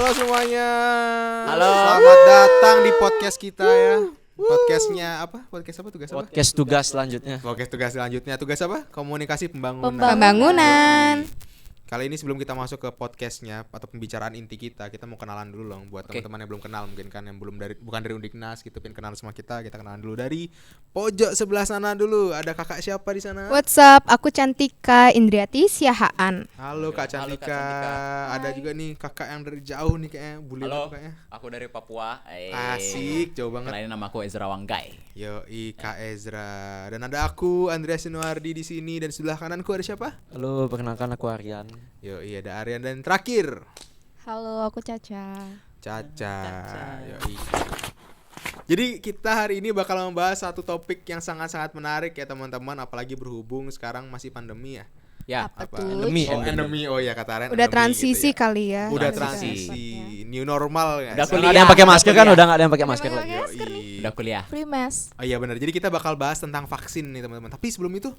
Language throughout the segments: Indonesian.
semuanya. Halo. Selamat datang di podcast kita ya. Podcastnya apa? Podcast apa? Tugas apa? Podcast tugas selanjutnya. Podcast tugas selanjutnya. Tugas apa? Komunikasi pembangunan. Pembangunan. Kali ini sebelum kita masuk ke podcastnya atau pembicaraan inti kita mau kenalan dulu loh buat teman-teman yang belum kenal, mungkin kan yang belum bukan dari Undiknas gitu, pengen kenal sama kita kenalan dulu dari pojok sebelah sana dulu. Ada kakak siapa di sana? What's up? Aku Cantika Indriati Siahaan. Halo Kak Cantika. Ada juga nih kakak yang dari jauh nih kayaknya, bule Halo, kayaknya. aku dari Papua. Asik, jauh banget. Kenalin, nama aku Ezra Wanggai. Yoi Kak Ezra. Dan ada aku Andreas Sinuardi di sini, dan sebelah kananku ada siapa? Halo, perkenalkan aku Aryan. Yoi ada Aryan, dan terakhir Halo, aku Caca. Caca. Yoi. Jadi kita hari ini bakal membahas satu topik yang sangat-sangat menarik ya teman-teman, apalagi berhubung sekarang masih pandemi ya. Ya, Apa Apa? tuh? Endemi. Oh ya kata Aryan. Udah endemi transisi gitu ya. kali ya. Udah Transisi. transisi. New normal ya. Udah Nggak kuliah. ada yang pakai masker kan? Udah Udah nggak ada yang pakai masker Udah lagi. pakai masker Yoi. Udah kuliah. Primes. Oh iya benar. Jadi kita bakal bahas tentang vaksin nih teman-teman. Tapi sebelum itu,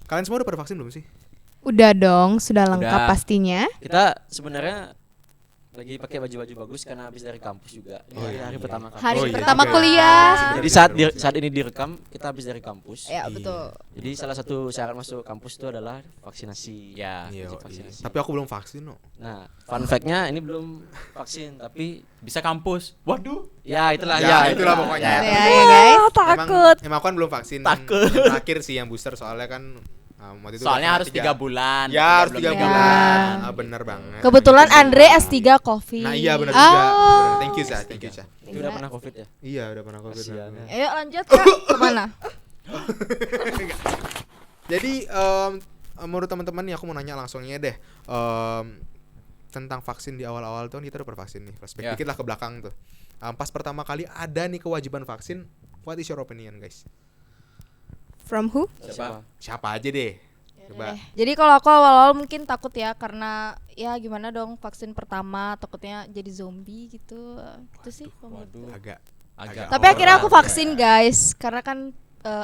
kalian semua udah pada vaksin belum sih? Udah dong, sudah lengkap Udah. pastinya. Kita sebenarnya lagi pakai baju-baju bagus karena habis dari kampus juga. Ini Oh, hari iya. pertama kampus. Hari Oh, iya pertama juga ya. kuliah. Jadi saat ini direkam kita habis dari kampus. Ya, Iya. betul. Jadi salah satu syarat masuk kampus itu adalah vaksinasi. Ya, Iya. vaksinasi. Tapi aku belum vaksin no. Nah, fun fact-nya ini belum vaksin tapi bisa kampus. Waduh. ya itulah Ya, itulah pokoknya. Ya, ya guys. Emang aku kan belum vaksin. Takut. Yang terakhir sih yang booster, soalnya kan waktu itu Soalnya udah harus 3 bulan. Ya harus Kita 3 belum Ya. bulan. Bener banget. Kebetulan Andre S3 Covid. Nah iya benar juga. Oh. Thank you Sa. Thank you Sa. itu udah pernah covid ya. Iya udah pernah covid. Kasihan ya. Ayo lanjut Kak. Kemana? Jadi menurut teman-teman nih aku mau nanya langsungnya deh. Tentang vaksin di awal-awal tuh kan kita udah vaksin nih. Flashback Ya. dikit lah ke belakang tuh. Pas pertama kali ada nih kewajiban vaksin, what is your opinion guys? From who? Siapa? Siapa aja deh. Coba. Jadi kalau aku awal-awal mungkin takut ya, karena ya gimana dong, vaksin pertama takutnya jadi zombie gitu. Gitu sih. Waduh. Agak. Tapi akhirnya aku vaksin guys, karena kan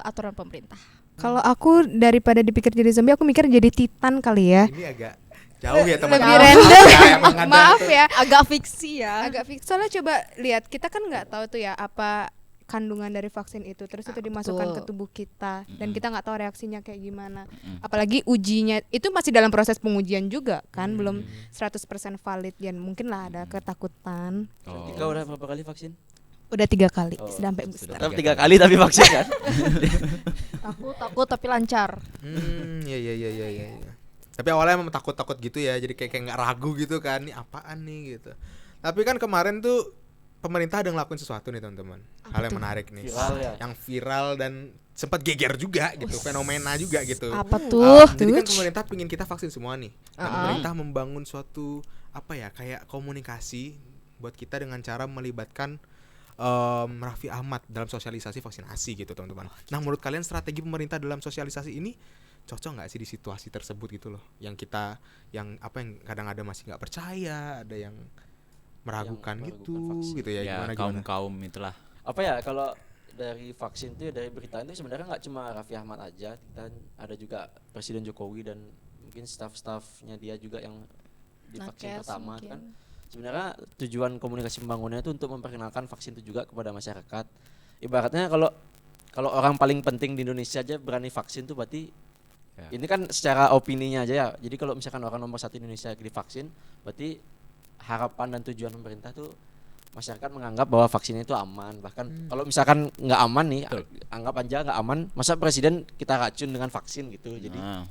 aturan pemerintah. Kalau aku daripada dipikir jadi zombie, aku mikir jadi titan kali ya. Ini agak jauh ya teman-teman. Lebih random. Ya, emang ada. Maaf ya. Agak fiksi ya. Agak fix. Soalnya coba lihat, kita kan nggak tahu tuh ya apa kandungan dari vaksin itu, terus itu dimasukkan betul. ke tubuh kita dan kita nggak tahu reaksinya kayak gimana. Apalagi ujinya itu masih dalam proses pengujian juga kan, belum 100% valid, dan mungkin lah ada ketakutan. Tika udah berapa kali vaksin? Udah 3 kali Oh, sampai booster. Tapi 3 kali tapi vaksin kan? Takut tapi lancar. Iya. Tapi awalnya emang takut gitu ya, jadi kayak nggak ragu gitu kan, ini apaan nih gitu. Tapi kan kemarin tuh pemerintah ada ngelakuin sesuatu nih teman-teman, hal yang menarik nih, Viral ya? yang viral dan sempat geger juga gitu, fenomena juga gitu. Apa tuh? Jadi kan pemerintah pingin kita vaksin semua nih. Nah, Uh-uh. pemerintah membangun suatu apa ya, kayak komunikasi buat kita dengan cara melibatkan Raffi Ahmad dalam sosialisasi vaksinasi gitu teman-teman. Nah menurut kalian strategi pemerintah dalam sosialisasi ini cocok nggak sih di situasi tersebut gitu loh? Yang kita yang kadang ada masih nggak percaya, ada yang meragukan Yang gitu meragukan vaksin. gitu ya, Ya, gimana? kaum-kaum itulah. Apa ya, kalau dari vaksin itu ya, dari berita itu sebenarnya nggak cuma Raffi Ahmad aja, dan ada juga Presiden Jokowi dan mungkin staff-staffnya dia juga yang di vaksin Nakes pertama mungkin. kan. Sebenarnya tujuan komunikasi pembangunannya itu untuk memperkenalkan vaksin itu juga kepada masyarakat. Ibaratnya kalau orang paling penting di Indonesia aja berani vaksin tuh berarti Ya. ini kan secara opininya aja ya. Jadi kalau misalkan orang nomor 1 Indonesia divaksin, berarti harapan dan tujuan pemerintah tuh masyarakat menganggap bahwa vaksin itu aman. Bahkan kalau misalkan nggak aman nih, Betul. anggap aja nggak aman, masa presiden kita racun dengan vaksin gitu. Jadi Nah,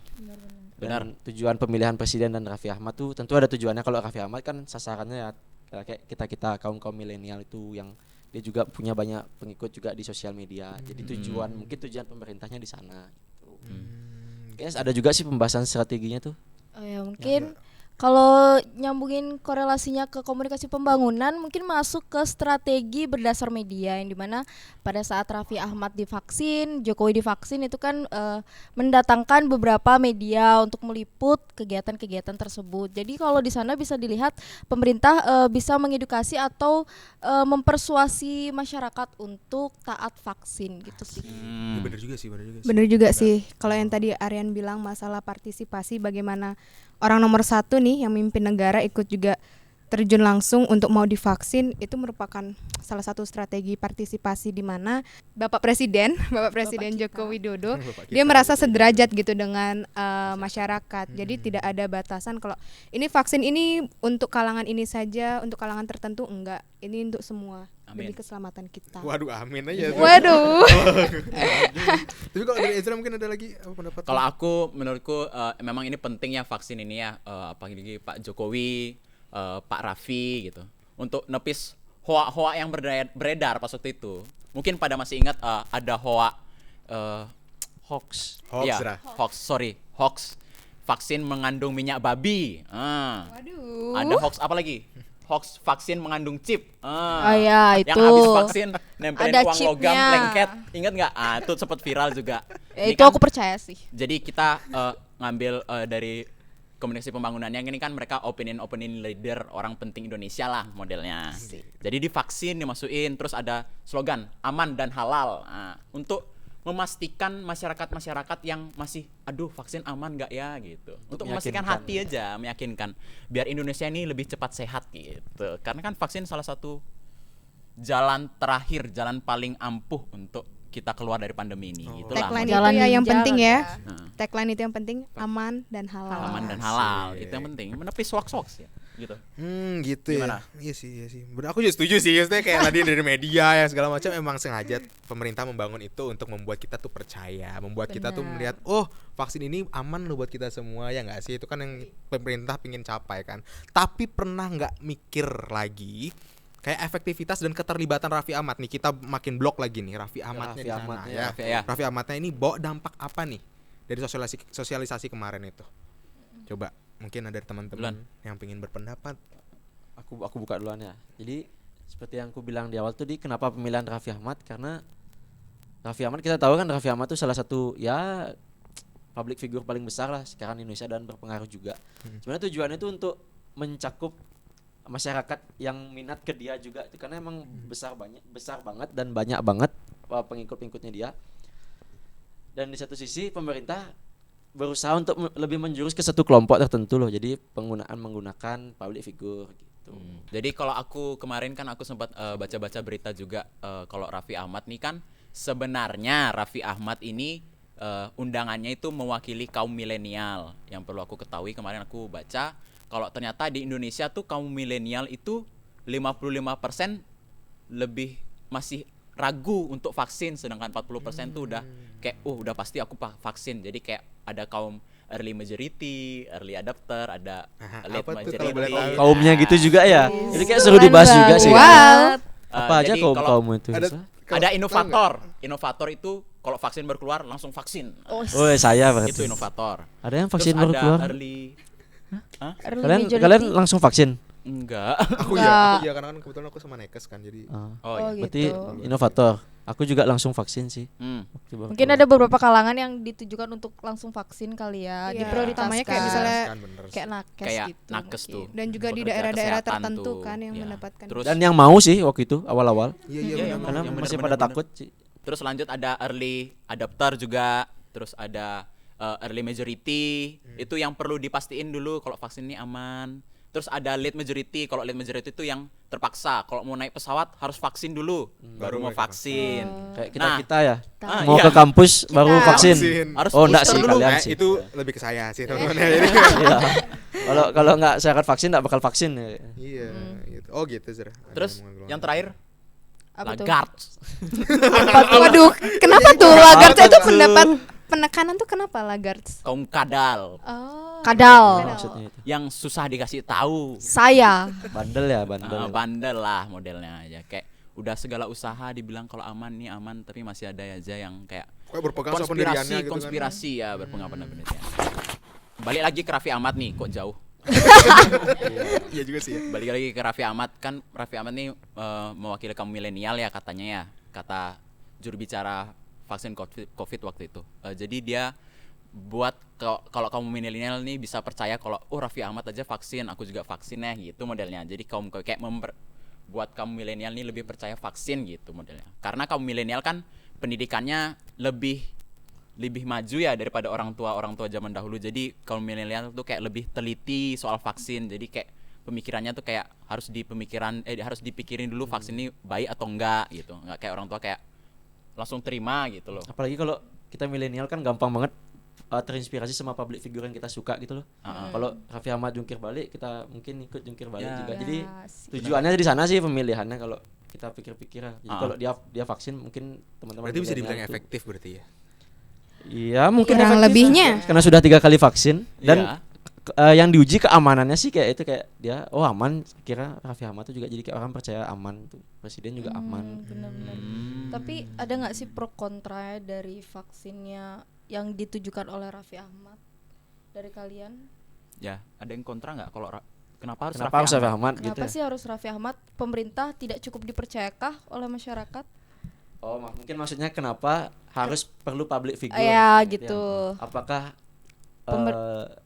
benar, tujuan pemilihan presiden dan Raffi Ahmad tuh tentu ada tujuannya. Kalau Raffi Ahmad kan sasarannya ya kayak kita kaum milenial itu, yang dia juga punya banyak pengikut juga di sosial media. Jadi mungkin tujuan pemerintahnya di sana gitu. Kayaknya ada juga sih pembahasan strateginya tuh. Oh ya, mungkin kalau nyambungin korelasinya ke komunikasi pembangunan, mungkin masuk ke strategi berdasar media, yang dimana pada saat Raffi Ahmad divaksin, Jokowi divaksin, itu kan mendatangkan beberapa media untuk meliput kegiatan-kegiatan tersebut. Jadi kalau di sana bisa dilihat pemerintah bisa mengedukasi atau mempersuasi masyarakat untuk taat vaksin gitu sih. Ya, bener juga sih. Bener juga sih. Kalau yang tadi Aryan bilang masalah partisipasi, bagaimana orang nomor 1 nih yang mimpin negara ikut juga terjun langsung untuk mau divaksin, itu merupakan salah satu strategi partisipasi di mana Bapak Presiden Joko Widodo Bapak dia kita merasa gitu. sederajat gitu dengan masyarakat. Jadi tidak ada batasan kalau ini vaksin ini untuk kalangan ini saja, untuk kalangan tertentu enggak. Ini untuk semua Amin. demi keselamatan kita. Waduh, amin aja tuh. Waduh. Tapi kalau dari Ezra mungkin ada lagi apa pendapat? Kalau aku menurutku memang ini penting ya vaksin ini ya, apalagi Pak Jokowi, Pak Raffi gitu, untuk nepis hoa-hoa yang beredar pas waktu itu. Mungkin pada masih ingat ada hoa Hoax. Hoax, iya, Ra. hoax vaksin mengandung minyak babi. Waduh. Ada hoax apa lagi? Hoax vaksin mengandung chip. Oh ya, Yang itu. habis vaksin nempelin Ada uang logam chipnya. lengket. Ingat nggak? Itu sempat viral juga. Ya, Ini itu aku percaya sih. Jadi kita ngambil dari komunikasi pembangunannya, ini kan mereka opinion leader orang penting Indonesia lah modelnya. Jadi divaksin dimasukin, terus ada slogan aman dan halal. Nah, untuk memastikan masyarakat yang masih aduh vaksin aman nggak ya gitu. Untuk memastikan meyakinkan. hati aja, meyakinkan biar Indonesia ini lebih cepat sehat gitu. Karena kan vaksin salah satu jalan terakhir, jalan paling ampuh untuk kita keluar dari pandemi ini. Itulah Tagline Jalan itu ya yang ninja penting kali ya. Nah. Tagline itu yang penting aman dan halal. aman dan halal, itu yang penting. Menepis hoax ya gitu. Gitu Gimana? ya. Iya sih. Aku juga setuju sih. Maksudnya kayak tadi dari media ya segala macam emang sengaja pemerintah membangun itu untuk membuat kita tuh percaya, membuat kita tuh melihat oh vaksin ini aman loh buat kita semua ya nggak sih? Itu kan yang pemerintah pingin capai kan. Tapi pernah nggak mikir lagi kayak efektivitas dan keterlibatan Raffi Ahmad nih, kita makin blok lagi nih Raffi Ahmadnya Raffi di sana Ahmadnya, ya. Raffi, ya. Raffi Ahmadnya ini bawa dampak apa nih dari sosialisasi kemarin itu? Coba mungkin ada teman-teman yang pengen berpendapat. Aku buka duluan ya. Jadi seperti yang aku bilang di awal tuh kenapa pemilihan Raffi Ahmad, karena Raffi Ahmad kita tahu kan Raffi Ahmad tuh salah satu ya public figure paling besar lah sekarang di Indonesia dan berpengaruh juga. Sebenarnya tujuannya itu untuk mencakup masyarakat yang minat ke dia juga karena emang besar banget dan banyak banget pengikut-pengikutnya dia. Dan di satu sisi pemerintah berusaha untuk lebih menjurus ke satu kelompok tertentu loh. Jadi menggunakan public figure gitu. Jadi kalau aku kemarin kan aku sempat baca-baca berita juga kalau Raffi Ahmad nih kan sebenarnya Raffi Ahmad ini undangannya itu mewakili kaum milenial. Yang perlu aku ketahui kemarin aku baca kalau ternyata di Indonesia tuh kaum milenial itu 55% lebih masih ragu untuk vaksin, sedangkan 40% tuh udah kayak udah pasti aku vaksin. Jadi kayak ada kaum early majority, early adopter, ada late apa tuh majority. kalau boleh tahu? Kaumnya gitu juga ya. Jadi kayak seru dibahas juga sih. Wow. Apa aja Jadi kaum itu? ada inovator itu kalau vaksin baru keluar langsung vaksin. Oh, saya berarti. Itu inovator. Ada yang vaksin Terus baru ada keluar? early Kalian langsung vaksin? enggak. Aku ya karena kan kebetulan aku sama Nekes kan jadi Oh iya. Berarti gitu. inovator. Aku juga langsung vaksin sih. Waktu baru Mungkin keluar. ada beberapa kalangan yang ditujukan untuk langsung vaksin kali ya, Iya, diprioritaskan. utamanya kayak misalnya kan bener. kayak nakes Kayak gitu. nakes mungkin. tuh. Dan juga di Pekerja daerah-daerah kesehatan tertentu tuh. kan yang Ya. mendapatkan. Terus Dan yang mau sih waktu itu awal-awal. Iya Iya, bener. Karena yang masih bener-bener pada takut sih. Terus lanjut ada early adopter juga, terus ada early majority. Itu yang perlu dipastiin dulu kalau vaksin ini aman. Terus ada late majority. Kalau late majority itu yang terpaksa. Kalau mau naik pesawat harus vaksin dulu, baru mau mereka vaksin. Kayak Nah, kita ya. Ah, Mau iya. ke kampus baru vaksin. Harus Oh enggak booster sih dulu. kalian sih. Itu lebih ke saya sih teman-teman. Jadi, Iya. Kalau enggak syarat vaksin enggak bakal vaksin ya. Iya gitu. Oh gitu Zara. Ada Terus omongan yang terakhir Apa tuh? Lagarde. Waduh, kenapa tuh Lagarde itu pendapat penekanan tuh kenapa Lagarde? Kaum kadal Oh. Kadal. Maksudnya itu. yang susah dikasih tahu. Saya. Bandel ya, bandel. Bandel lah modelnya aja. Kayak udah segala usaha dibilang kalau aman nih aman, tapi masih ada aja yang kayak Kayak berpegang sama pendiriannya gitu kan. konspirasi ya berpegang pada pendirian. Balik lagi ke Raffi Ahmad nih, kok jauh. Iya juga sih ya. Balik lagi ke Raffi Ahmad, kan Raffi Ahmad nih mewakili kaum milenial ya katanya ya, kata juru bicara vaksin COVID waktu itu. Jadi dia buat kalau kaum milenial nih bisa percaya kalau Raffi Ahmad aja vaksin, aku juga vaksin ya gitu modelnya. Jadi kaum kayak buat kaum milenial nih lebih percaya vaksin gitu modelnya. Karena kaum milenial kan pendidikannya lebih maju ya daripada orang tua zaman dahulu. Jadi kaum milenial tuh kayak lebih teliti soal vaksin. Jadi kayak pemikirannya tuh kayak harus dipikirin dulu vaksin ini baik atau enggak gitu. Enggak kayak orang tua kayak langsung terima gitu loh. Apalagi kalau kita milenial kan gampang banget terinspirasi sama public figure yang kita suka gitu loh. Kalau Raffi Ahmad jungkir balik, kita mungkin ikut jungkir balik Ya. juga. Jadi sih. tujuannya di sana sih pemilihannya kalau kita pikir-pikir. Jadi kalau dia vaksin mungkin teman-teman Berarti bisa milenial dibilang tuh- efektif berarti ya. Iya, mungkin Kurang efektif lebihnya. karena sudah 3 kali vaksin dan Iya. yang diuji keamanannya sih kayak itu kayak dia aman, kira Raffi Ahmad tuh juga jadi kayak orang percaya aman tuh, presiden juga aman. Benar-benar. Tapi ada nggak sih pro kontra dari vaksinnya yang ditujukan oleh Raffi Ahmad dari kalian? Ya, ada yang kontra nggak kalau kenapa harus Kenapa harus Raffi Ahmad gitu Kenapa ya? sih harus Raffi Ahmad? Pemerintah tidak cukup dipercayakah oleh masyarakat? Oh, mungkin maksudnya kenapa harus perlu public figure? Ya, gitu gitu. ya. Apakah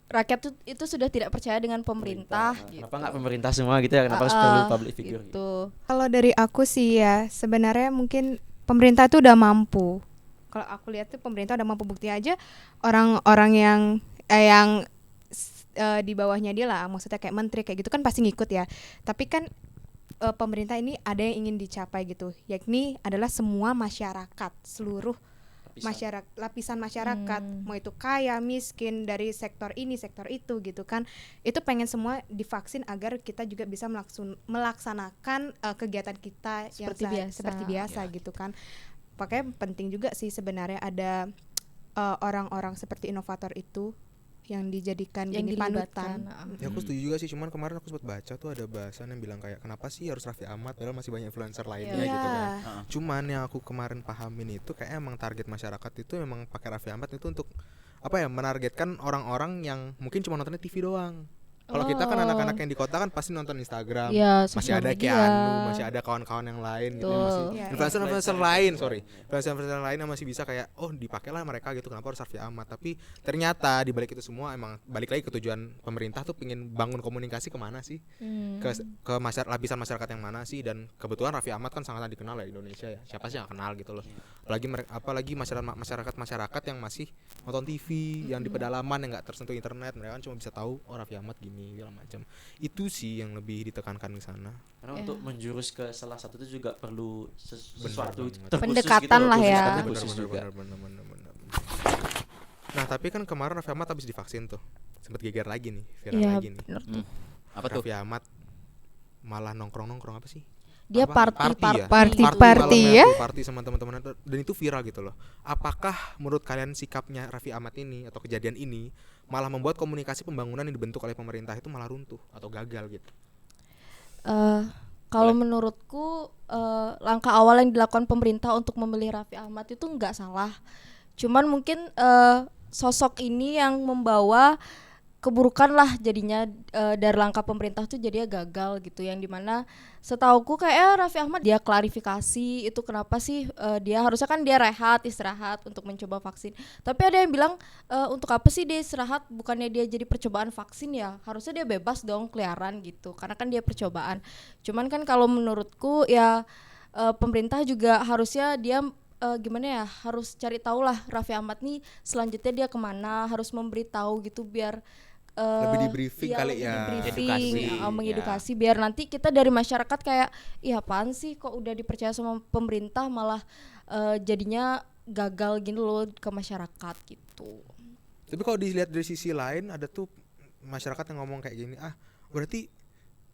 Rakyat itu sudah tidak percaya dengan pemerintah gitu. Kenapa nggak pemerintah semua gitu ya? Kenapa harus perlu public figure? Gitu. Gitu. Kalau dari aku sih ya sebenarnya mungkin pemerintah itu udah mampu. Kalau aku lihat tuh pemerintah udah mampu, bukti aja orang-orang yang di bawahnya dia lah, maksudnya kayak menteri kayak gitu kan pasti ngikut ya. Tapi kan pemerintah ini ada yang ingin dicapai gitu, yakni adalah semua masyarakat, seluruh lapisan masyarakat, mau itu kaya, miskin, dari sektor ini, sektor itu gitu kan. Itu pengen semua divaksin agar kita juga bisa melaksanakan kegiatan kita seperti biasa gitu kan. Makanya penting juga sih sebenarnya ada orang-orang seperti inovator itu yang dijadikan Yang gini dilibatkan. panutan. Ya aku setuju juga sih, cuman kemarin aku sempat baca tuh ada bahasan yang bilang kayak kenapa sih harus Raffi Ahmad padahal masih banyak influencer lainnya Iya. gitu kan. Cuman yang aku kemarin pahamin itu kayak emang target masyarakat itu emang pakai Raffi Ahmad itu untuk apa ya, menargetkan orang-orang yang mungkin cuma nontonnya TV doang. Kalau kita kan anak-anak yang di kota kan pasti nonton Instagram, Iya, masih sosial ada media. Keanu, masih ada kawan-kawan yang lain gitu, yang masih Iya, influencer lain, influencer lain yang masih bisa kayak dipakailah mereka gitu, kenapa harus Raffi Ahmad? Tapi ternyata di balik itu semua emang balik lagi ke tujuan pemerintah tuh pengen bangun komunikasi kemana sih, ke lapisan masyarakat yang mana sih, dan kebetulan Raffi Ahmad kan sangat dikenal ya di Indonesia ya, siapa sih yang kenal gitu loh, apalagi masyarakat yang masih nonton TV, yang di pedalaman yang nggak tersentuh internet, mereka kan cuma bisa tahu Raffi Ahmad gini segala macam. Itu sih yang lebih ditekankan ke sana. Karena untuk menjurus ke salah satu itu juga perlu sesuatu banget. terkhusus Pendekatan gitu, lah ya. pendekatan khusus juga. Bener. Nah tapi kan kemarin Raffi Ahmad habis divaksin tuh, sempat geger lagi nih, viral Iya, lagi nih. bener tuh. Apa tuh? Raffi Ahmad malah nongkrong apa sih? Dia Apa? party Party malamnya ya. tuh, party sama teman-teman, dan itu viral gitu loh. Apakah menurut kalian sikapnya Raffi Ahmad ini atau kejadian ini malah membuat komunikasi pembangunan yang dibentuk oleh pemerintah itu malah runtuh atau gagal gitu? Kalau menurutku langkah awal yang dilakukan pemerintah untuk memilih Raffi Ahmad itu nggak salah. Cuman mungkin sosok ini yang membawa keburukan lah jadinya, dari langkah pemerintah tuh jadinya gagal gitu, yang dimana setauku kayak Raffi Ahmad dia klarifikasi itu kenapa sih dia harusnya kan dia istirahat untuk mencoba vaksin, tapi ada yang bilang untuk apa sih dia istirahat, bukannya dia jadi percobaan vaksin ya, harusnya dia bebas dong keliaran gitu karena kan dia percobaan. Cuman kan kalau menurutku ya pemerintah juga harusnya dia gimana ya, harus cari tahu lah Raffi Ahmad nih selanjutnya dia kemana, harus memberitahu gitu biar Lebih di briefing iya, kali lebih ya. di briefing, Edukasi, mengedukasi biar nanti kita dari masyarakat kayak iya apaan sih kok udah dipercaya sama pemerintah malah jadinya gagal gini loh ke masyarakat gitu. Tapi kalau dilihat dari sisi lain ada tuh masyarakat yang ngomong kayak gini, berarti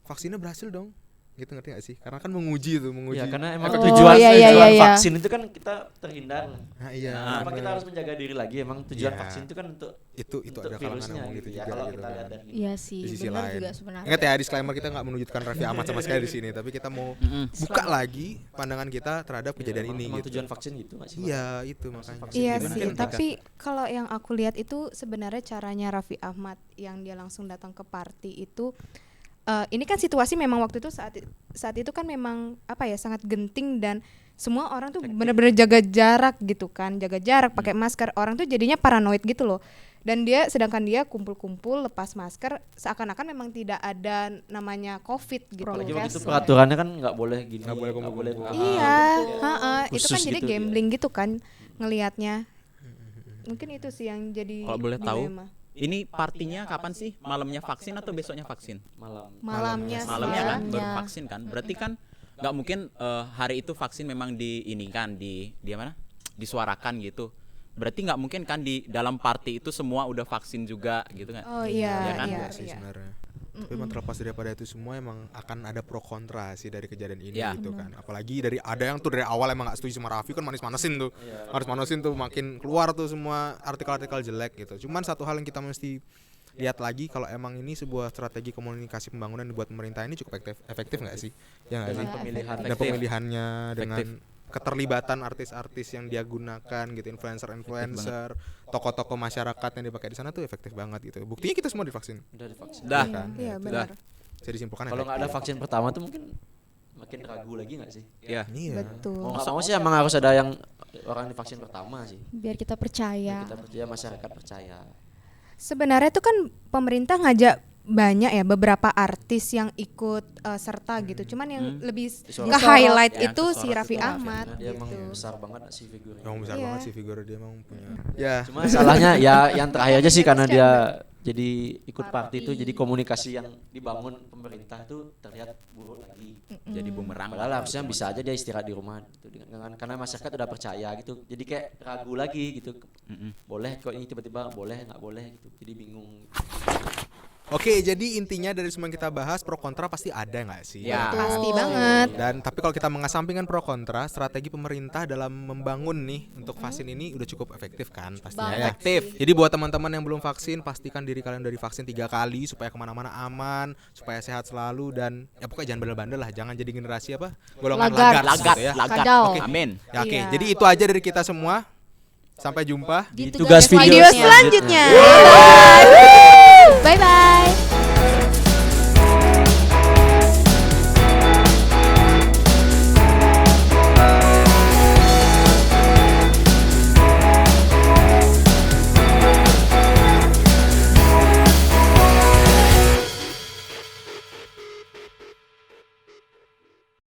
vaksinnya berhasil dong. Gitu, ngerti gak sih? Karena kan menguji Ya karena emang efek tujuan iya. vaksin itu kan kita terhindar. Nah, iya. Kenapa kita harus menjaga diri lagi? Emang tujuan Iya. vaksin itu kan untuk itu untuk ada kalangan virusnya yang ngomong gitu gitu ya. juga Kalau gitu kita kan. lihat dari Iya sih, Di sisi benar lain. juga sebenarnya. Ingat ya, disclaimer kita nggak menunjukkan Raffi Ahmad sama sekali di sini, tapi kita mau buka lagi pandangan kita terhadap kejadian ini emang gitu. tujuan vaksin gitu nggak sih? Iya, itu makanya. vaksin Iya gitu sih, kan tapi kalau yang aku lihat itu sebenarnya caranya Raffi Ahmad yang dia langsung datang ke party itu ini kan situasi memang waktu itu saat itu kan memang apa ya, sangat genting dan semua orang tuh benar-benar jaga jarak gitu kan, jaga jarak pakai masker, orang tuh jadinya paranoid gitu loh. Dan sedangkan dia kumpul-kumpul lepas masker seakan-akan memang tidak ada namanya COVID gitu. Apalagi ya. waktu itu peraturannya kan nggak boleh gini, Nggak boleh kumpul-kumpul. Iya, itu kan Khusus jadi gitu, gambling gitu kan ngelihatnya. Mungkin itu sih yang jadi Kalau boleh tahu, dilema. ini partinya kapan sih? Malamnya vaksin atau besoknya vaksin? Malamnya Malamnya kan baru Malamnya. vaksin kan. Berarti kan nggak mungkin hari itu vaksin memang di ini kan di mana? Disuarakan gitu. Berarti nggak mungkin kan di dalam party itu semua udah vaksin juga gitu kan? Oh iya, Iya kan? iya, Iya sih iya. sebenarnya. Tapi emang terlepas daripada itu semua emang akan ada pro kontra sih dari kejadian ini Ya. gitu kan. Apalagi dari ada yang tuh dari awal emang gak setuju sama Raffi kan manis-manesin tuh. Manis-manesin tuh makin keluar tuh semua artikel-artikel jelek gitu. Cuman satu hal yang kita mesti lihat lagi kalau emang ini sebuah strategi komunikasi pembangunan buat pemerintah ini cukup efektif nggak sih? Ya nggak Dengan sih? pemilihan Dan efektif. pemilihannya dengan keterlibatan artis-artis yang dia gunakan gitu, influencer-influencer, tokoh-tokoh masyarakat yang dipakai di sana tuh efektif banget gitu. Buktinya kita semua divaksin. Udah divaksin. Dah. Iya kan? Iya, benar. Bisa disimpulkan Kalau nggak ada efektif. vaksin pertama tuh mungkin makin ragu lagi nggak sih? Ya. Iya. Betul. Mau nggak mau sih emang harus ada yang orang divaksin pertama sih. Biar kita percaya. Kita percaya, masyarakat percaya. Sebenarnya itu kan pemerintah ngajak banyak ya beberapa artis yang ikut serta gitu. Cuman yang lebih Disorot. nge-highlight Ya, itu si disorot Raffi itu Ahmad Karena dia emang gitu. besar banget sih figurnya. Emang besar Iya. banget sih figur dia emang punya. Ya. Cuma salahnya ya yang terakhir aja sih karena dia jadi ikut party itu, jadi komunikasi yang dibangun pemerintah itu terlihat buruk lagi. Jadi bumerang. Padahal harusnya bisa aja dia istirahat di rumah gitu. Karena masyarakat udah percaya gitu. Jadi kayak ragu lagi gitu. Boleh kok ini tiba-tiba boleh nggak boleh gitu. Jadi bingung. Oke, jadi intinya dari semua yang kita bahas pro kontra pasti ada nggak sih? Ya. Pasti banget. Dan tapi kalau kita mengesampingkan pro kontra, strategi pemerintah dalam membangun nih untuk vaksin ini udah cukup efektif kan pastinya ya. Efektif. Jadi buat teman-teman yang belum vaksin, pastikan diri kalian udah divaksin 3 kali supaya kemana-mana aman, supaya sehat selalu dan ya pokoknya jangan bandel-bandel lah, jangan jadi generasi apa golongan Lagar. lagar gitu ya. Lagat. Kadal. Oke. Amin. Ya, oke, Iya. jadi itu aja dari kita semua. Sampai jumpa. Di Tugas tugas video Video selanjutnya. selanjutnya. Bye bye.